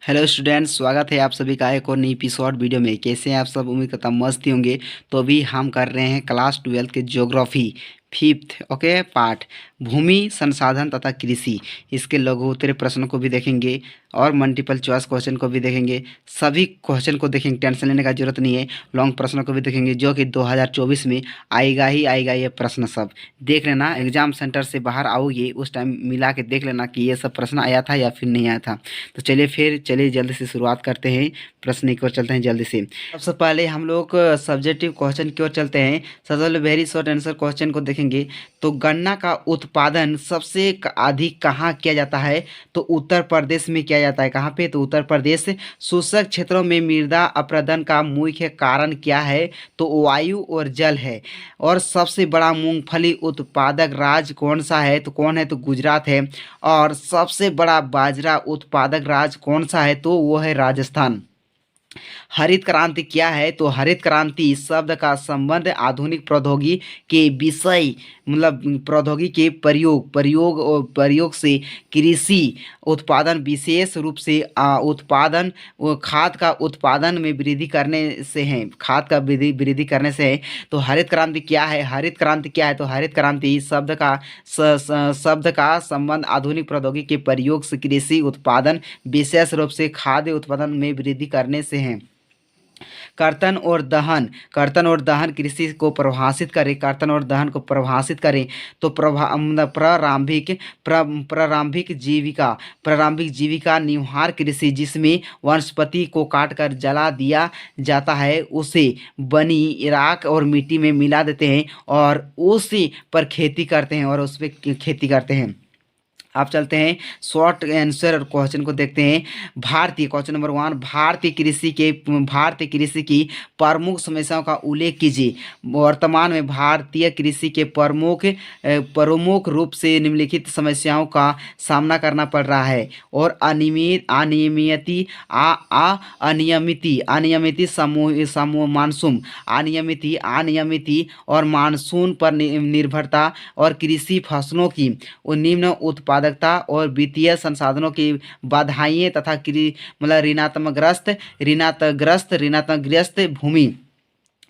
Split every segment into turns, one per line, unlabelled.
Hello students, स्वागत है आप सभी का एक और नई एपिसोड वीडियो में। कैसे हैं आप सब? उम्मीद करता हूं मस्त ही होंगे। तो अभी हम कर रहे हैं क्लास 12 के ज्योग्राफी फिफ्थ पार्ट भूमि संसाधन तथा कृषि। इसके लघु उत्तरीय प्रश्नों को भी देखेंगे और मल्टीपल चॉइस क्वेश्चन को भी देखेंगे। सभी क्वेश्चन को देखेंगे, टेंशन लेने का जरूरत नहीं है। लॉन्ग प्रश्नों को भी देखेंगे जो कि 2024 में आएगा ही आएगा। ये प्रश्न सब देख लेना, एग्जाम सेंटर से बाहर आओगे उस टाइम मिला के देख लेना कि ये सब प्रश्न आया था या फिर नहीं आया था। तो चलिए जल्दी से शुरुआत करते हैं। प्रश्न की ओर चलते हैं जल्दी से। सबसे पहले हम लोग सब्जेक्टिव क्वेश्चन की ओर चलते हैं। सबसे पहले वेरी शॉर्ट आंसर क्वेश्चन को देखेंगे। तो गन्ना का उत्पादन सबसे अधिक कहाँ किया जाता है? तो उत्तर प्रदेश में किया जाता है। कहाँ पे? तो उत्तर प्रदेश। शुष्क क्षेत्रों में मृदा अपरदन का मुख्य कारण क्या है? तो वायु और जल है। और सबसे बड़ा मूंगफली उत्पादक राज्य कौन सा है? तो कौन है? तो गुजरात है। और सबसे बड़ा बाजरा उत्पादक राज्य कौन सा है? तो वो है राजस्थान। हरित क्रांति क्या है? तो हरित क्रांति शब्द का संबंध आधुनिक प्रौद्योगिकी के विषय प्रौद्योगिकी के प्रयोग से कृषि उत्पादन, विशेष रूप से उत्पादन खाद का उत्पादन में वृद्धि करने से है। खाद का वृद्धि करने से है। तो हरित क्रांति क्या है? हरित क्रांति क्या है? तो हरित क्रांति शब्द का संबंध आधुनिक प्रौद्योगिकी के प्रयोग से कृषि उत्पादन, विशेष रूप से खाद्य उत्पादन में वृद्धि करने से है। कर्तन और दहन कृषि को परिभाषित करें। कर्तन और दहन को परिभाषित करें तो प्रारंभिक जीविका निवहार कृषि, जिसमें वनस्पति को काटकर जला दिया जाता है, उसे बनी राख और मिट्टी में मिला देते हैं और उसी पर खेती करते हैं। आप चलते हैं शॉर्ट आंसर और क्वेश्चन को देखते हैं। क्वेश्चन नंबर 1, भारतीय कृषि की प्रमुख समस्याओं का उल्लेख कीजिए। वर्तमान में भारतीय कृषि के प्रमुख रूप से निम्नलिखित समस्याओं का सामना करना पड़ रहा है। और अनियमित और मानसून पर निर्भरता और कृषि फसलों की निम्न उत्पादकता और वित्तीय संसाधनों की बाधाएं तथा ऋणात्मकग्रस्त भूमि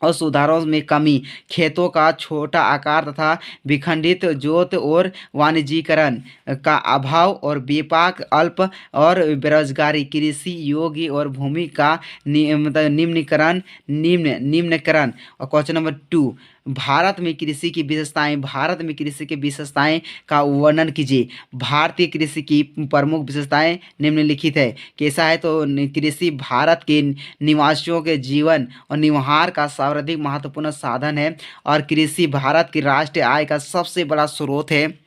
और सुधारों में कमी, खेतों का छोटा आकार तथा विखंडित जोत और वाणिज्यीकरण का अभाव और व्यापक अल्प और बेरोजगारी, कृषि योग्य और भूमि का निम्नीकरण। और क्वेश्चन नंबर 2, भारत में कृषि की विशेषताएं का वर्णन कीजिए। भारतीय कृषि की प्रमुख विशेषताएं निम्नलिखित है। कैसा है? तो कृषि भारत के निवासियों के जीवन और निवाह का सर्वाधिक महत्वपूर्ण साधन है और कृषि भारत की राष्ट्रीय आय का सबसे बड़ा स्रोत है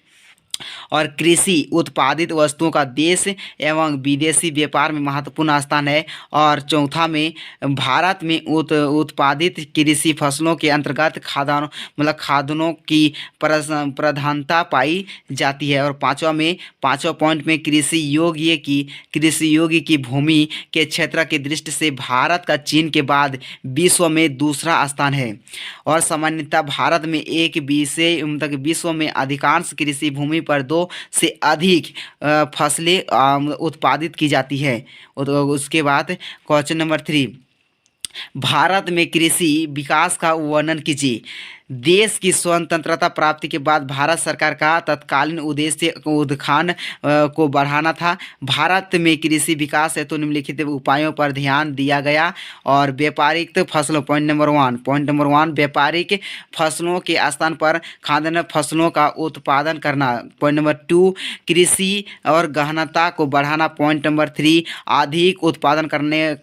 और कृषि उत्पादित वस्तुओं का देश एवं विदेशी व्यापार में महत्वपूर्ण स्थान है। और चौथा में भारत में उत्पादित कृषि फसलों के अंतर्गत खाद्यान्नों की प्रधानता पाई जाती है। और पांचवा पॉइंट में कृषि योग्य की भूमि के क्षेत्र की दृष्टि से भारत का चीन के बाद विश्व में दूसरा स्थान है। और सामान्यतः भारत में विश्व में अधिकांश कृषि भूमि पर 2 से अधिक फसलें उत्पादित की जाती है। उसके बाद क्वेश्चन नंबर 3, भारत में कृषि विकास का वर्णन कीजिए। देश की स्वतंत्रता प्राप्ति के बाद भारत सरकार का तत्कालीन उद्देश्य उत्थान को बढ़ाना था। भारत में कृषि विकास हेतु निम्नलिखित उपायों पर ध्यान दिया गया। और व्यापारिक फसलों, पॉइंट नंबर 1, व्यापारिक फसलों के स्थान पर खाद्यान्न फसलों का उत्पादन करना। पॉइंट नंबर 2, कृषि और गहनता को बढ़ाना। पॉइंट नंबर 3, अधिक उत्पादन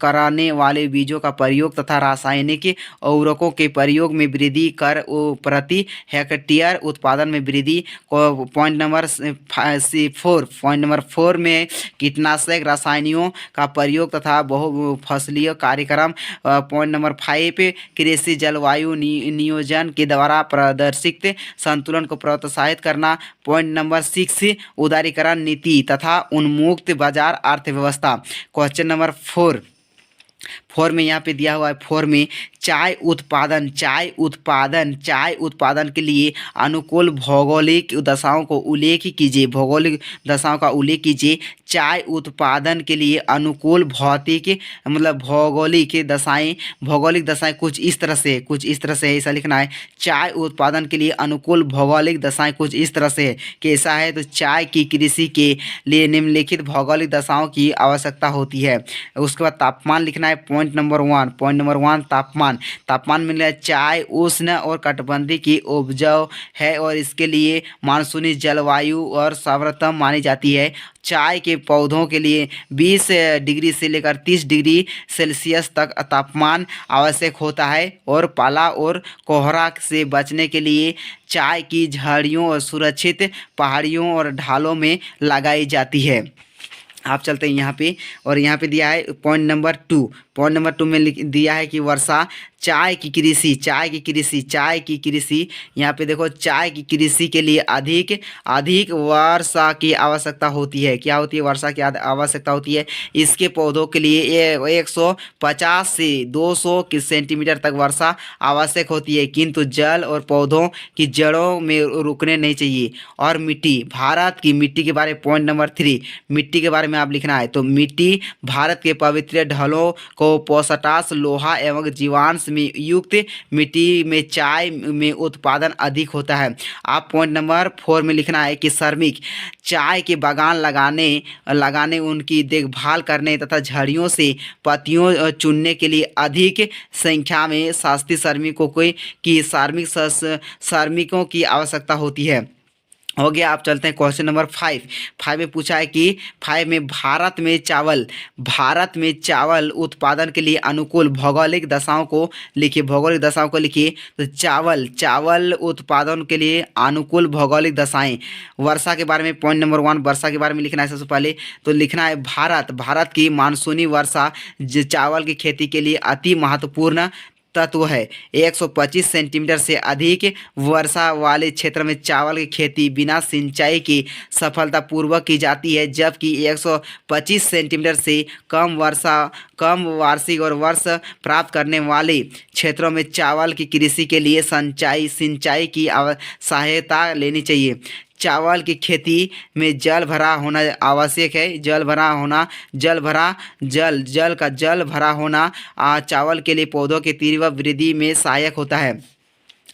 कराने वाले बीजों का प्रयोग तथा रासायनिक उर्वरकों के प्रयोग में वृद्धि कर प्रति हेक्टेयर उत्पादन में वृद्धि। पॉइंट नंबर 4 में कीटनाशक रसायनों का प्रयोग तथा बहुफसलीय कार्यक्रम। पॉइंट नंबर 5, कृषि जलवायु नियोजन के द्वारा प्रदर्शित संतुलन को प्रोत्साहित करना। पॉइंट नंबर 6, उदारीकरण नीति तथा उन्मुक्त बाजार अर्थव्यवस्था। क्वेश्चन नंबर 4, फोर में यहाँ पे दिया हुआ है, फोर में चाय उत्पादन के लिए अनुकूल भौगोलिक दशाओं को उल्लेख कीजिए। भौगोलिक दशाओं का उल्लेख कीजिए। चाय उत्पादन के लिए अनुकूल भौतिक मतलब भौगोलिक दशाएं कुछ इस तरह से है, ऐसा लिखना है। चाय उत्पादन के लिए अनुकूल भौगोलिक दशाएं कुछ इस तरह से है। कैसा है? तो चाय की कृषि के लिए निम्नलिखित भौगोलिक दशाओं की आवश्यकता होती है। उसके बाद तापमान लिखना है। पॉइंट नंबर 1 तापमान में लिया चाय उष्ण और कटिबंधीय की उपजाऊ है और इसके लिए मानसूनी जलवायु और सर्वोत्तम मानी जाती है। चाय के पौधों के लिए 20 डिग्री से लेकर 30 डिग्री सेल्सियस तक तापमान आवश्यक होता है और पाला और कोहरा से बचने के लिए चाय की झाड़ियों और सुरक्षित पहाड़ियों और ढालों में लगाई जाती है। आप चलते हैं यहाँ पे, और यहाँ पे दिया है पॉइंट नंबर 2 में दिया है कि वर्षा चाय की कृषि यहाँ पे देखो, चाय की कृषि के लिए अधिक वर्षा की आवश्यकता होती है। क्या होती है? वर्षा की आवश्यकता होती है। इसके पौधों के लिए 150 से 200 सेंटीमीटर तक वर्षा आवश्यक होती है, किंतु जल और पौधों की जड़ों में रुकने नहीं चाहिए। और भारत की मिट्टी के बारे में पॉइंट नंबर 3, मिट्टी के बारे में आप लिखना है। तो मिट्टी भारत के पवित्र ढलों को पोटाश, लोहा एवं जीवांश में युक्त मिट्टी में चाय में उत्पादन अधिक होता है। आप पॉइंट नंबर 4 में लिखना है कि श्रमिक चाय के बागान लगाने उनकी देखभाल करने तथा झड़ियों से पत्तियों चुनने के लिए अधिक संख्या में शास्त्रीय श्रमिकों की आवश्यकता होती है। हो गया। आप चलते हैं क्वेश्चन नंबर 5 में पूछा है कि 5 में भारत में चावल उत्पादन के लिए अनुकूल भौगोलिक दशाओं को लिखिए। तो चावल उत्पादन के लिए अनुकूल भौगोलिक दशाएं। वर्षा के बारे में पॉइंट नंबर 1, वर्षा के बारे में लिखना है। सबसे पहले तो लिखना है भारत की मानसूनी वर्षा चावल की खेती के लिए अति महत्वपूर्ण तत्व है। 125 सेंटीमीटर से अधिक वर्षा वाले क्षेत्र में चावल की खेती बिना सिंचाई की सफलतापूर्वक की जाती है, जबकि 125 सेंटीमीटर से कम वार्षिक और वर्ष प्राप्त करने वाले क्षेत्रों में चावल की कृषि के लिए सिंचाई की सहायता लेनी चाहिए। चावल की खेती में जल भरा होना आवश्यक है। जल भरा होना चावल के लिए पौधों की तीव्र वृद्धि में सहायक होता है।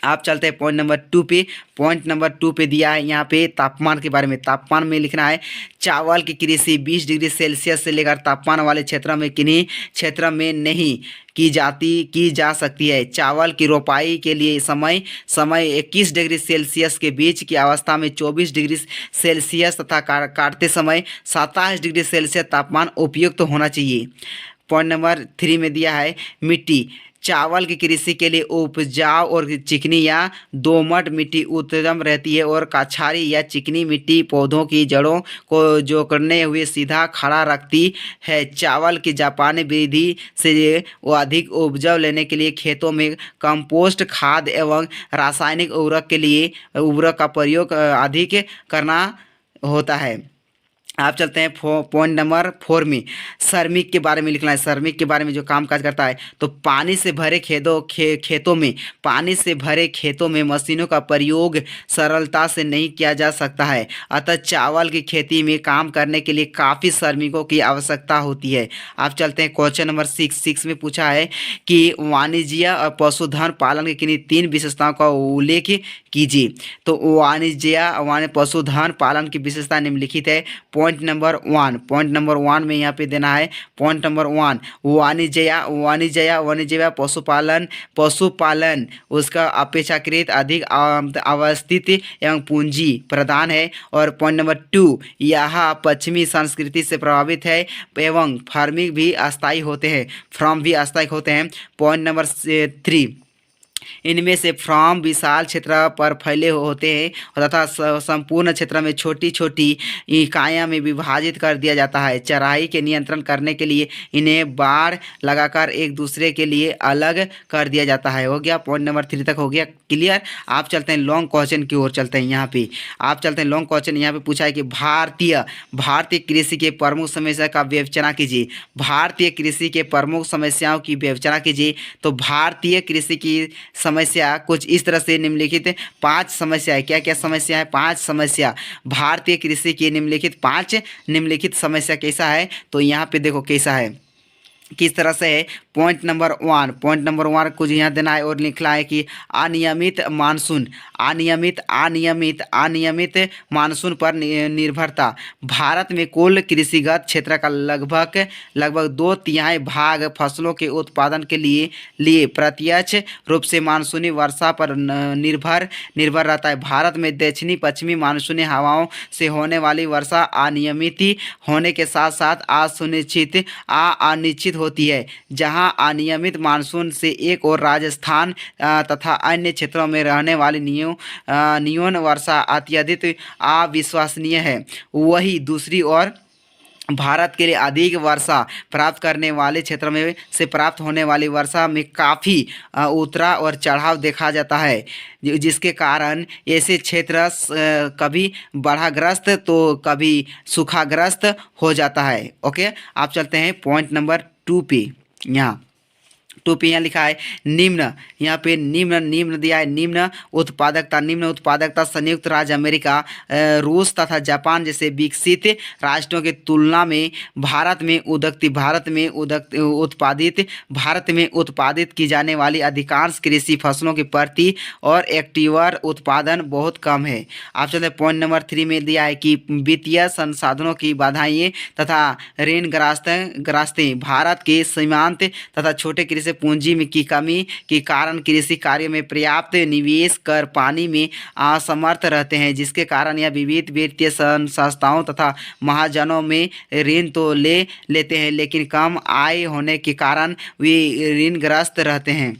आप चलते हैं पॉइंट नंबर 2 पे दिया है यहाँ पे तापमान के बारे में। तापमान में लिखना है चावल की कृषि 20 डिग्री सेल्सियस से लेकर तापमान वाले क्षेत्र में किन्हीं क्षेत्र में नहीं की जा सकती है। चावल की रोपाई के लिए समय 21 डिग्री सेल्सियस के बीच की अवस्था में 24 डिग्री सेल्सियस तथा काटते समय 27 डिग्री सेल्सियस तापमान उपयुक्त होना चाहिए। पॉइंट नंबर 3 में दिया है मिट्टी चावल की कृषि के लिए उपजाऊ और चिकनी या दोमट मिट्टी उत्तम रहती है और कछारी या चिकनी मिट्टी पौधों की जड़ों को जोड़ने हुए सीधा खड़ा रखती है। चावल की जापानी विधि से वो अधिक उपजाऊ लेने के लिए खेतों में कंपोस्ट खाद एवं रासायनिक उर्वरक का प्रयोग अधिक करना होता है। आप चलते हैं पॉइंट नंबर 4 में श्रमिक के बारे में लिखना है। श्रमिक के बारे में जो काम काज करता है, तो पानी से भरे खेतों में मशीनों का प्रयोग सरलता से नहीं किया जा सकता है, अतः चावल की खेती में काम करने के लिए काफ़ी श्रमिकों की आवश्यकता होती है। आप चलते हैं क्वेश्चन नंबर 6 में पूछा है कि वाणिज्य और पशुधन पालन की किन्हीं 3 विशेषताओं का उल्लेख कीजिए। तो पशुधन पालन की विशेषता निम्नलिखित है। पॉइंट नंबर 1 में यहाँ पे देना है। पॉइंट नंबर 1 वाणिज्य पशुपालन उसका अपेक्षाकृत अधिक अवस्थित एवं पूंजी प्रदान है। और पॉइंट नंबर 2 यह पश्चिमी संस्कृति से प्रभावित है एवं फार्म भी अस्थायी होते हैं। पॉइंट नंबर 3 इनमें से फ्रॉम विशाल क्षेत्र पर फैले होते हैं तथा संपूर्ण क्षेत्र में छोटी छोटी इकाइयाँ में विभाजित कर दिया जाता है। चराई के नियंत्रण करने के लिए इन्हें बाड़ लगाकर एक दूसरे के लिए अलग कर दिया जाता है। हो गया, पॉइंट नंबर 3 तक हो गया क्लियर। आप चलते हैं लॉन्ग क्वेश्चन की ओर चलते हैं। यहाँ पे आप चलते हैं लॉन्ग क्वेश्चन। यहाँ पे पूछा है कि भारतीय कृषि के प्रमुख समस्या का विवेचना कीजिए। भारतीय कृषि के प्रमुख समस्याओं की विवेचना कीजिए। तो भारतीय कृषि की समस्या कुछ इस तरह से निम्नलिखित 5 समस्या है। क्या क्या समस्या है? 5 समस्या। भारतीय कृषि की निम्नलिखित 5 निम्नलिखित समस्या कैसा है? तो यहाँ पे देखो कैसा है, किस तरह से है। पॉइंट नंबर 1 कुछ यहाँ देना है और लिखना है कि अनियमित मानसून, अनियमित मानसून पर निर्भरता। भारत में कुल कृषिगत क्षेत्र का लगभग 2/3 भाग फसलों के उत्पादन के लिए प्रत्यक्ष रूप से मानसूनी वर्षा पर निर्भर रहता है। भारत में दक्षिणी पश्चिमी मानसूनी हवाओं से होने वाली वर्षा अनियमित होने के साथ साथ अनिश्चित होती है। जहां अनियमित मानसून से एक और राजस्थान तथा अन्य क्षेत्रों में रहने वाली न्यून वर्षा अत्यधिक अविश्वसनीय है, वही दूसरी ओर भारत के लिए अधिक वर्षा प्राप्त करने वाले क्षेत्र में से प्राप्त होने वाली वर्षा में काफ़ी उतराव और चढ़ाव देखा जाता है, जिसके कारण ऐसे क्षेत्र कभी बाढ़ाग्रस्त तो कभी सूखाग्रस्त हो जाता है। ओके, आप चलते हैं पॉइंट नंबर 2 पे। यहाँ 2 पे यहाँ लिखा है निम्न, यहाँ पे निम्न दिया है। निम्न उत्पादकता संयुक्त राज्य अमेरिका, रूस तथा जापान जैसे विकसित राष्ट्रों की तुलना में भारत में उत्पादित की जाने वाली अधिकांश कृषि फसलों की प्रति और हेक्टेयर उत्पादन बहुत कम है। आप चलते पॉइंट नंबर 3 में दिया है कि वित्तीय संसाधनों की बाधाएं तथा ऋणग्रस्तें भारत के सीमांत तथा छोटे कृषि पूंजी में की कमी के कारण कृषि कार्य में पर्याप्त निवेश कर पानी में असमर्थ रहते हैं, जिसके कारण यह विविध वित्तीय संस्थाओं तथा महाजनों में ऋण तो ले लेते हैं, लेकिन कम आय होने के कारण वे ऋणग्रस्त रहते हैं।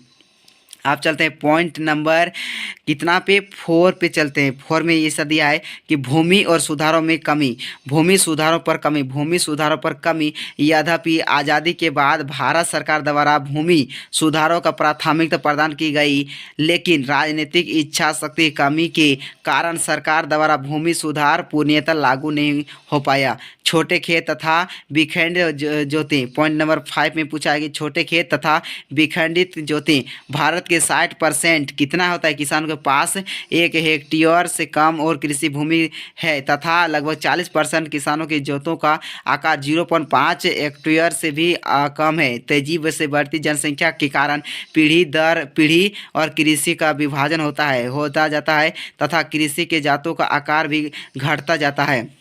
आप चलते हैं पॉइंट नंबर कितना पे 4 पे चलते हैं। 4 में ये दिया है कि भूमि सुधारों पर कमी। यद्यपि आज़ादी के बाद भारत सरकार द्वारा भूमि सुधारों का प्राथमिकता प्रदान की गई, लेकिन राजनीतिक इच्छा शक्ति कमी के कारण सरकार द्वारा भूमि सुधार पूर्णतः लागू नहीं हो पाया। छोटे खेत तथा विखंडित जोतें, पॉइंट नंबर 5 में पूछा है कि छोटे खेत तथा विखंडित जोतें भारत के 60% कितना होता है किसानों के पास 1 हेक्टेयर से कम और कृषि भूमि है, तथा लगभग 40% किसानों के जोतों का आकार 0.5 हेक्टेयर से भी कम है। तेजी से बढ़ती जनसंख्या के कारण पीढ़ी दर पीढ़ी और कृषि का विभाजन होता जाता है तथा कृषि के जातों का आकार भी घटता जाता है।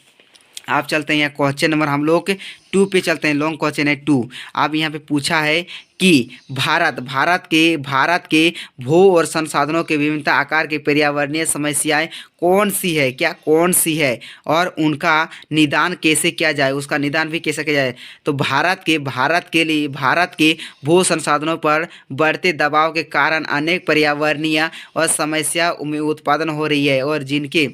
आप चलते हैं यहाँ क्वेश्चन नंबर हम लोग 2 पे चलते हैं। लॉन्ग क्वेश्चन है 2। अब यहाँ पे पूछा है कि भारत के भू और संसाधनों के विभिन्नता आकार के पर्यावरणीय समस्याएं कौन सी है और उनका निदान कैसे किया जाए, उसका निदान भी कैसे किया जाए। तो भारत के भू संसाधनों पर बढ़ते दबाव के कारण अनेक पर्यावरणीय और समस्या में उत्पादन हो रही है और जिनके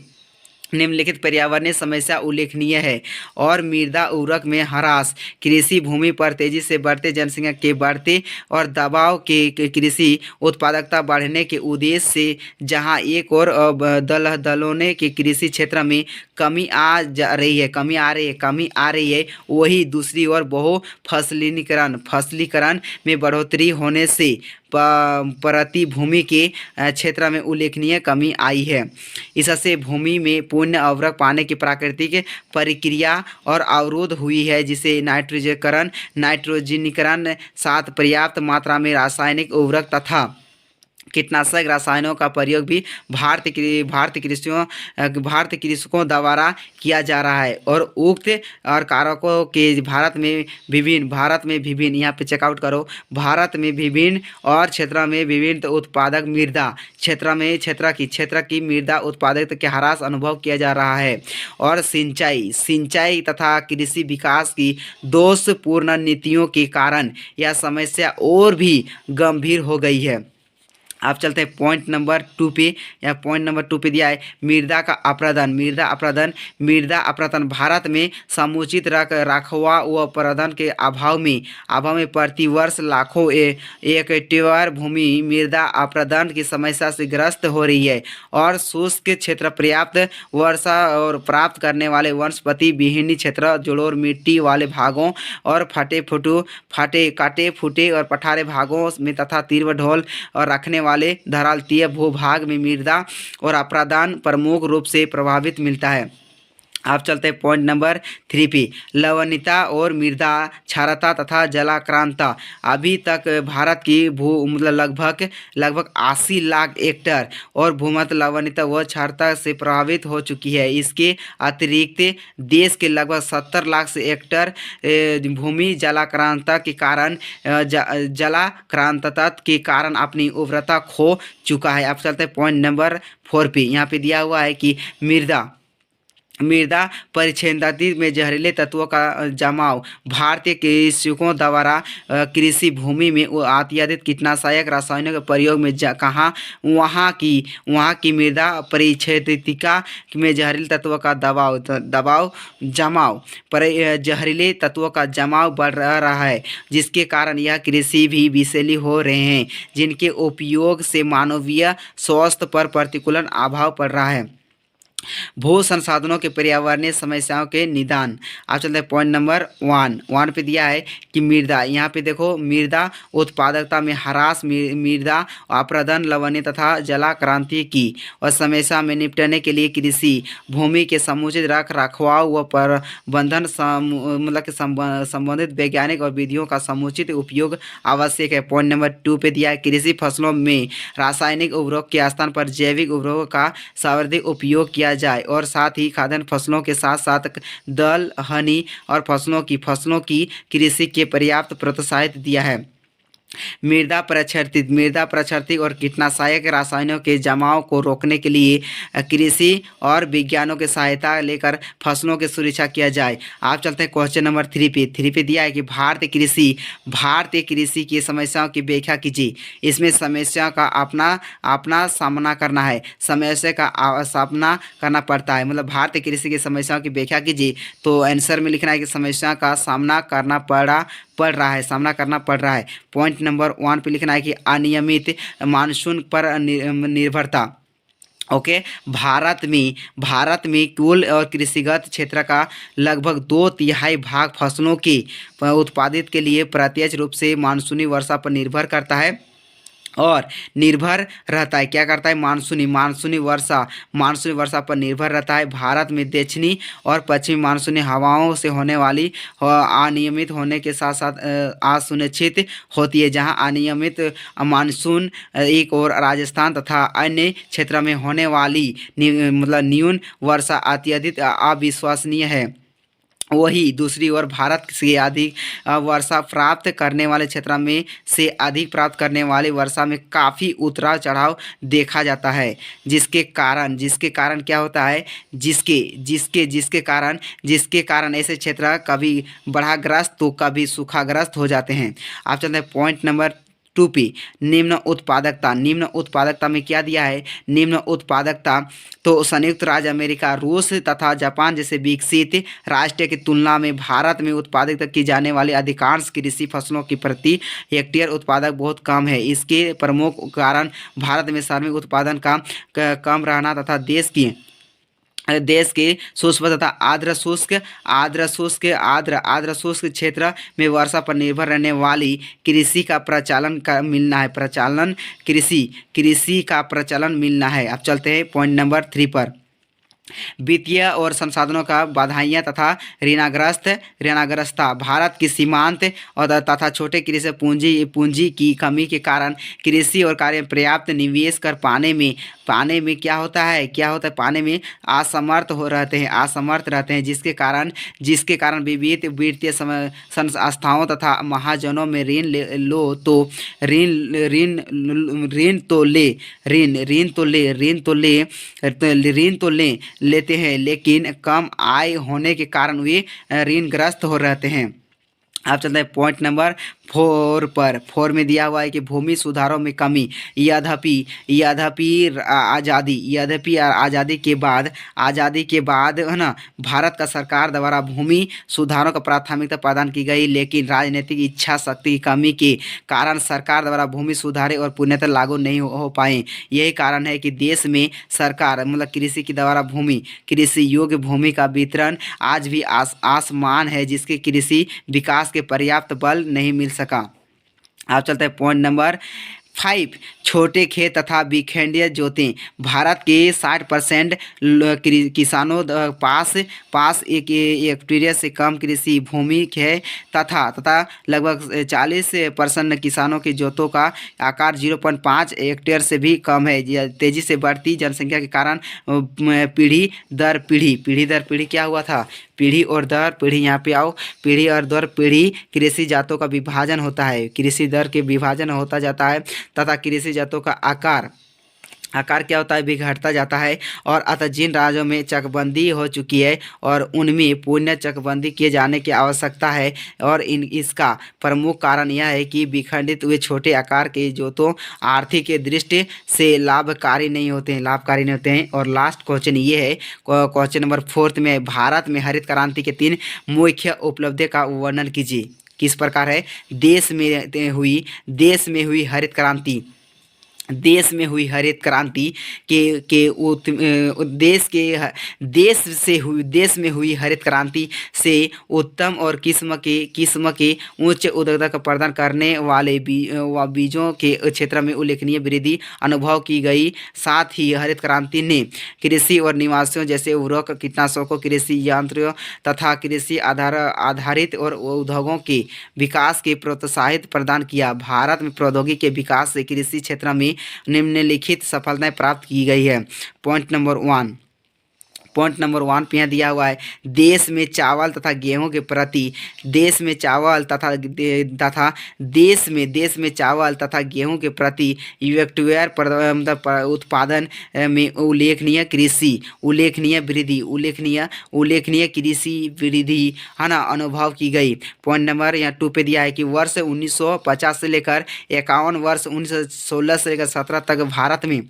निम्नलिखित पर्यावरणीय समस्या उल्लेखनीय है। और मृदा उर्वरक में ह्रास, कृषि भूमि पर तेजी से बढ़ते जनसंख्या के बढ़ते और दबाव के कृषि उत्पादकता बढ़ने के उद्देश्य से जहां एक और दलहने के कृषि क्षेत्र में कमी आ रही है, वही दूसरी ओर फसलीकरण में बढ़ोतरी होने से प्रति भूमि के क्षेत्र में उल्लेखनीय कमी आई है। इससे भूमि में पूर्ण उर्वरक पाने की प्राकृतिक प्रक्रिया और अवरुद्ध हुई है, जिसे नाइट्रोजनीकरण साथ पर्याप्त मात्रा में रासायनिक उर्वरक तथा कीटनाशक रसायनों का प्रयोग भी भारतीय कृषकों द्वारा किया जा रहा है और उक्त और कारकों के भारत में विभिन्न यहाँ पे चेकआउट करो। भारत में विभिन्न और क्षेत्रों में विभिन्न उत्पादक मृदा क्षेत्र की मृदा उत्पादकता के ह्रास अनुभव किया जा रहा है और सिंचाई तथा कृषि विकास की दोषपूर्ण नीतियों के कारण यह समस्या और भी गंभीर हो गई है। आप चलते हैं पॉइंट नंबर 2 पे। या पॉइंट नंबर 2 पे दिया है मृदा का अपरदन। मृदा अपरदन भारत में समुचित रखरखाव व प्रबंधन के अभाव में प्रतिवर्ष लाखों हेक्टेयर भूमि मृदा अपरदन की समस्या से ग्रस्त हो रही है और शुष्क क्षेत्र, पर्याप्त वर्षा और प्राप्त करने वाले वनस्पति विहीन क्षेत्र, जलोढ़ मिट्टी वाले भागों और काटे फूटे और पठारे भागों में तथा तीव्र ढोल और रखने वाले धरातलीय भूभाग में मृदा और अपरदन प्रमुख रूप से प्रभावित मिलता है। आप चलते हैं पॉइंट नंबर 3 पे। लवणता और मृदा क्षारता तथा जलाक्रांता। अभी तक भारत की लगभग 80 लाख हेक्टेयर और भूमध्य लवणता व क्षारता से प्रभावित हो चुकी है। इसके अतिरिक्त देश के लगभग 70 लाख से हेक्टेयर भूमि जलाक्रांतता के कारण अपनी उर्वरता खो चुका है। आप चलते हैं पॉइंट नंबर 4 पे। यहाँ पे दिया हुआ है कि मृदा परिच्छेदती में जहरीले तत्वों का जमाव। भारतीय कृषकों द्वारा कृषि भूमि में अत्यधिक कीटनाशक रसायनों के प्रयोग में वहाँ की मृदा परिच्छेदिका में जहरीले तत्वों का जहरीले तत्वों का जमाव बढ़ रहा है, जिसके कारण यह कृषि भी विषैली हो रहे हैं, जिनके उपयोग से मानवीय स्वास्थ्य पर प्रतिकूल प्रभाव पड़ रहा है। भू संसाधनों के पर्यावरणीय समस्याओं के निदान। आप चलते हैं पॉइंट नंबर 1 पे दिया है कि मृदा। यहाँ पे देखो मृदा उत्पादकता में ह्रास, मृदा अपरदन, लवणता तथा जलाक्रांति की और समस्या में निपटने के लिए कृषि भूमि के समुचित रख रखाव व प्रबंधन संबंधित वैज्ञानिक और विधियों का समुचित उपयोग आवश्यक है। पॉइंट नंबर 2 पे दिया है कृषि फसलों में रासायनिक उर्वरक के स्थान पर जैविक उर्वरक का सर्वाधिक उपयोग किया जाए और साथ ही खाद्यान्न फसलों के साथ साथ दलहनी और फसलों की कृषि के पर्याप्त प्रोत्साहित दिया है। मृदा प्रक्षारती और कीटनाशक रसायनों के जमाव को रोकने के लिए कृषि और विज्ञानों की सहायता लेकर फसलों की सुरक्षा किया जाए। आप चलते हैं क्वेश्चन नंबर 3 पे। 3 पे दिया है कि भारतीय कृषि की समस्याओं की व्याख्या कीजिए। इसमें समस्या का अपना सामना करना है, समस्या का सामना करना पड़ता है, मतलब भारतीय कृषि की समस्याओं की व्याख्या कीजिए। तो आंसर में लिखना है कि समस्या का सामना करना पड़ रहा है। पॉइंट नंबर 1 पे लिखना है कि अनियमित मानसून पर निर्भरता। ओके, भारत में कुल और कृषिगत क्षेत्र का लगभग 2/3 भाग फसलों के उत्पादित के लिए प्रत्यक्ष रूप से मानसूनी वर्षा पर निर्भर करता है और निर्भर रहता है। क्या करता है? मानसूनी वर्षा पर निर्भर रहता है। भारत में दक्षिणी और पश्चिमी मानसूनी हवाओं से होने वाली अनियमित होने के साथ साथ असुनिश्चित होती है, जहां अनियमित मानसून एक और राजस्थान तथा अन्य क्षेत्र में होने वाली न्यून वर्षा अत्यधिक अविश्वसनीय है। वही दूसरी ओर भारत से अधिक वर्षा प्राप्त करने वाले क्षेत्र में से अधिक प्राप्त करने वाली वर्षा में काफ़ी उतार चढ़ाव देखा जाता है, जिसके कारण क्या होता है, जिसके कारण ऐसे क्षेत्र कभी बाढ़ग्रस्त तो कभी सूखाग्रस्त हो जाते हैं। आप चलते हैं पॉइंट नंबर 2 पे। निम्न उत्पादकता में क्या दिया है? निम्न उत्पादकता तो संयुक्त राज्य अमेरिका, रूस तथा जापान जैसे विकसित राष्ट्र की तुलना में भारत में उत्पादित की जाने वाली अधिकांश कृषि फसलों की प्रति हेक्टेयर उत्पादक बहुत कम है। इसके प्रमुख कारण भारत में सार्वजनिक उत्पादन का कम रहना तथा देश के शुष्क तथा आर्द्र शुष्क क्षेत्र में वर्षा पर निर्भर रहने वाली कृषि का प्रचलन मिलना है। अब चलते हैं पॉइंट नंबर 3 पर। वित्तीय और संसाधनों का बाधाएं तथा ऋणाग्रस्तता। भारत की सीमांत और तथा छोटे कृषि पूंजी की कमी के कारण कृषि और कार्य में पर्याप्त निवेश कर पाने में क्या होता है पाने में असमर्थ रहते हैं, जिसके कारण विविध वित्तीय संस्थाओं तथा महाजनों में ऋण तो लेते हैं, लेकिन कम आय होने के कारण वे ऋणग्रस्त हो रहते हैं। आप चलते हैं पॉइंट नंबर फोर में दिया हुआ है कि भूमि सुधारों में कमी। यद्यपि आज़ादी के बाद है ना, भारत का सरकार द्वारा भूमि सुधारों को प्राथमिकता प्रदान की गई, लेकिन राजनीतिक इच्छा शक्ति की कमी के कारण सरकार द्वारा भूमि सुधारे और पूर्णतः लागू नहीं हो पाए। यही कारण है कि देश में सरकार मतलब कृषि के द्वारा कृषि योग्य भूमि का वितरण आज भी आसमान है, जिसके कृषि विकास के पर्याप्त बल नहीं मिल सका। आप चलते हैं पॉइंट नंबर 5, छोटे खेत तथा विखंडीय जोतें। भारत के 60% किसानों पास एक हेक्टेयर से कम कृषि भूमि है तथा लगभग 40% किसानों के जोतों का आकार 0.5 हेक्टेयर से भी कम है। तेजी से बढ़ती जनसंख्या के कारण पीढ़ी दर पीढ़ी क्या हुआ था, पीढ़ी और दर पीढ़ी, यहाँ पे आओ, पीढ़ी और दर पीढ़ी कृषि जातों का विभाजन होता है, कृषि दर के विभाजन होता जाता है तथा कृषि जातों का आकार क्या होता है, बिगड़ता जाता है। और अतः जिन राज्यों में चकबंदी हो चुकी है और उनमें पुनः चकबंदी किए जाने की आवश्यकता है। और इसका प्रमुख कारण यह है कि विखंडित हुए छोटे आकार के जोतों आर्थिक दृष्टि से लाभकारी नहीं होते हैं। और लास्ट क्वेश्चन ये है, क्वेश्चन नंबर 4 में, भारत में हरित क्रांति के 3 मुख्य उपलब्धि का वर्णन कीजिए। किस प्रकार है, देश में हुई हरित क्रांति, देश में हुई हरित क्रांति से उत्तम और किस्म के उच्च उत्पादकता प्रदान करने वाले बीजों के क्षेत्र में उल्लेखनीय वृद्धि अनुभव की गई। साथ ही हरित क्रांति ने कृषि और निवासियों जैसे उर्वरक, कीटनाशकों, कृषि यंत्रों तथा कृषि आधारित और उद्योगों के विकास के प्रोत्साहित प्रदान किया। भारत में प्रौद्योगिकी के विकास से कृषि क्षेत्र में निम्नलिखित सफलताएं प्राप्त की गई है। पॉइंट नंबर 1 पे यहाँ दिया हुआ है, देश में चावल तथा गेहूं के प्रति हेक्टेयर उत्पादन में उल्लेखनीय कृषि वृद्धि है ना अनुभव की गई। पॉइंट नंबर यहाँ 2 पे दिया है कि वर्ष 1950 से लेकर 51, वर्ष 1916 से लेकर 17 तक भारत में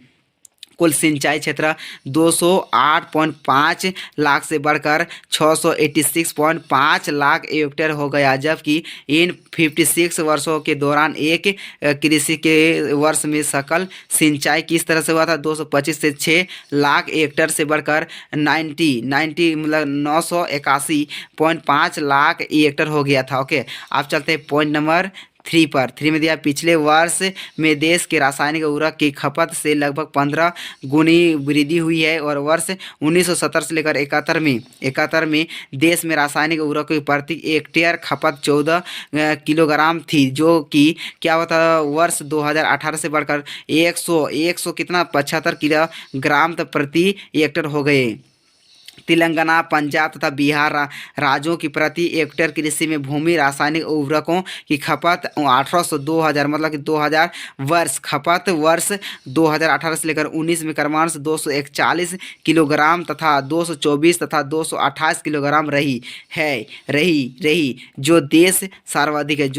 कुल सिंचाई क्षेत्र 208.5 लाख से बढ़कर 686.5 लाख हेक्टेयर हो गया, जबकि इन 56 वर्षों के दौरान एक कृषि के वर्ष में सकल सिंचाई किस तरह से हुआ था, 225 से 6 लाख हेक्टेयर से बढ़कर 981.5 लाख हेक्टेयर हो गया था। ओके, आप चलते हैं पॉइंट नंबर 3 पर। 3 में दिया, पिछले वर्ष में देश के रासायनिक उर्वरक की खपत से लगभग 15 गुनी वृद्धि हुई है। और वर्ष 1970 से लेकर 71 में देश में रासायनिक उर्वरक की प्रति हेक्टेयर खपत 14 किलोग्राम थी, जो कि क्या होता, वर्ष 2018 से बढ़कर 100 कितना 75 किलोग्राम प्रति हेक्टेयर हो गए। तेलंगाना, पंजाब तथा बिहार राज्यों की प्रति हेक्टेयर कृषि में भूमि रासायनिक उर्वरकों की खपत 1800 से 2000 मतलब कि 2000 वर्ष 2018 से लेकर 19 में क्रमशः 241 किलोग्राम तथा 224 तथा 228 किलोग्राम रही, जो देश सर्वाधिक है।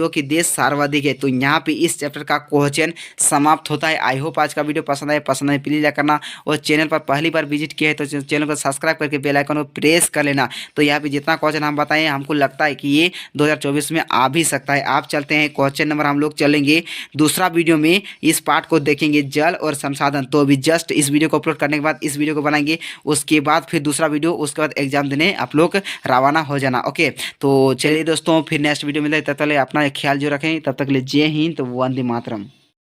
तो यहाँ पे इस चैप्टर का क्वेश्चन समाप्त होता है। आई होप आज का वीडियो पसंद आए प्लीज़ लाइक करना, और चैनल पर पहली बार विजिट किया है तो चैनल को सब्सक्राइब करके बेल आइकन को प्रेस कर लेना। तो यहाँ पे जितना क्वेश्चन हम बताएं, हमको लगता है कि ये 2024 में आ भी सकता है। आप चलते हैं क्वेश्चन नंबर, हम लोग चलेंगे दूसरा वीडियो में, इस पार्ट को देखेंगे जल और संसाधन। तो अभी जस्ट इस वीडियो को अपलोड करने के बाद इस वीडियो को बनाएंगे, उसके बाद फिर दूसरा वीडियो, उसके बाद एग्जाम देने आप लोग रवाना हो जाना। ओके, तो चलिए दोस्तों, फिर नेक्स्ट वीडियो मिलता है, तब तक अपना ख्याल जो रखें, तब तक ले जय हिंद, वंदे मातरम।